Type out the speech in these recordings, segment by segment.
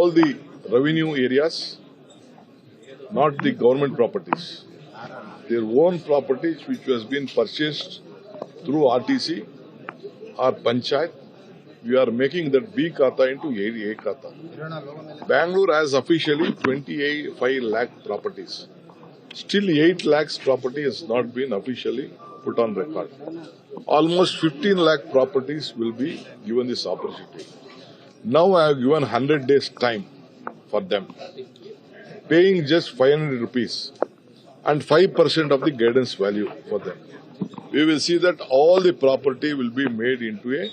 all the revenue areas, not the government properties. Their own properties which has been purchased through RTC or Panchayat, we are making that B Khata into A Khata. Bangalore has officially 25 lakh properties. Still 8 lakhs property has not been officially put on record. Almost 15 lakh properties will be given this opportunity. Now I have given 100 days time for them, paying just 500 rupees and 5% of the guidance value for them. We will see that all the property will be made into a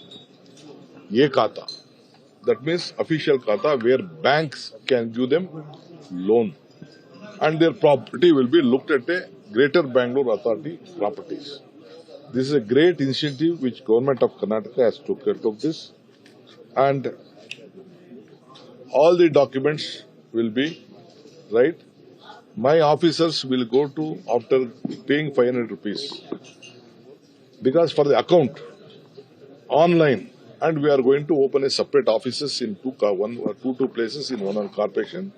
khata. That means official khata where banks can give them loan. And their property will be looked at a Greater Bangalore Authority properties. This is a great initiative which Government of Karnataka has took this, and all the documents will be right. My officers will go to after paying 500 rupees because for the account online, and we are going to open a separate offices in two places in one corporation.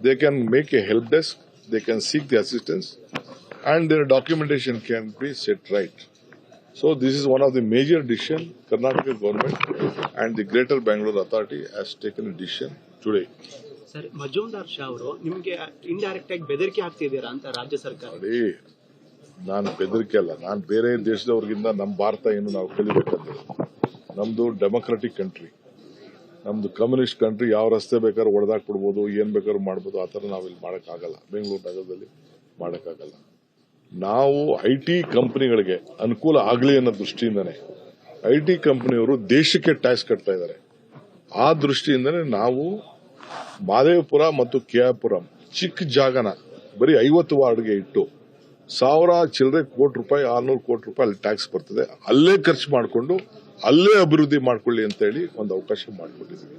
They can make a help desk, they can seek the assistance, and their documentation can be set right. So this is one of the major decisions Karnataka government and the Greater Bangalore Authority has taken a decision today. Sir, Mazumdar Shaw ಅವರು ನಿಮಗೆ indirect ಆಗಿ ಬೆದರಿಕೆ ಹಾಕ್ತಿದ್ದೀರಾ ಅಂತ ರಾಜ್ಯ ಸರ್ಕಾರ? ನೋಡಿ, ನಾನು ಬೆದರಿಕೆ ಅಲ್ಲ, ನಾನು ಬೇರೆ ದೇಶದವ್ರಿಗಿಂತ ನಮ್ಮ ಭಾರತ ಏನು ನಾವು ಕಲಿಬೇಕಂತ. ನಮ್ದು ಡೆಮೊಕ್ರೆಟಿಕ್ ಕಂಟ್ರಿ, ನಮ್ದು ಕಮ್ಯುನಿಸ್ಟ್ ಕಂಟ್ರಿ. ಯಾವ ರಸ್ತೆ ಬೇಕಾದ್ರೂ ಹೊಡೆದಾಕ್ಬಿಡ್ಬೋದು, ಏನ್ ಬೇಕಾದ್ರೂ ಮಾಡ್ಬೋದು. ಆ ಥರ ನಾವಿಲ್ಲಿ ಮಾಡೋಕ್ಕಾಗಲ್ಲ, ಬೆಂಗಳೂರು ನಗರದಲ್ಲಿ ಮಾಡೋಕ್ಕಾಗಲ್ಲ. ನಾವು IT ಕಂಪನಿಗಳಿಗೆ ಅನುಕೂಲ ಆಗಲಿ ಅನ್ನೋ ದೃಷ್ಟಿಯಿಂದನೇ IT ಕಂಪನಿಯವರು ದೇಶಕ್ಕೆ ಟ್ಯಾಕ್ಸ್ ಕಟ್ತಾ ಇದ್ದಾರೆ. ಆ ದೃಷ್ಟಿಯಿಂದನೇ ನಾವು ಮಾದೇವಪುರ ಮತ್ತು KR ಚಿಕ್ಕ ಜಾಗನ ಬರೀ 50 ವಾರ್ಡ್ಗೆ ಇಟ್ಟು 1000 ಚಿಲ್ಲರೆ ಕೋಟಿ ರೂಪಾಯಿ 600 ಕೋಟಿ ರೂಪಾಯಿ ಅಲ್ಲಿ ಟ್ಯಾಕ್ಸ್ ಬರ್ತದೆ, ಅಲ್ಲೇ ಖರ್ಚು ಮಾಡಿಕೊಂಡು ಅಲ್ಲೇ ಅಭಿವೃದ್ಧಿ ಮಾಡ್ಕೊಳ್ಳಿ ಅಂತ ಹೇಳಿ ಒಂದು ಅವಕಾಶ ಮಾಡಿಕೊಟ್ಟಿದ್ದೀವಿ.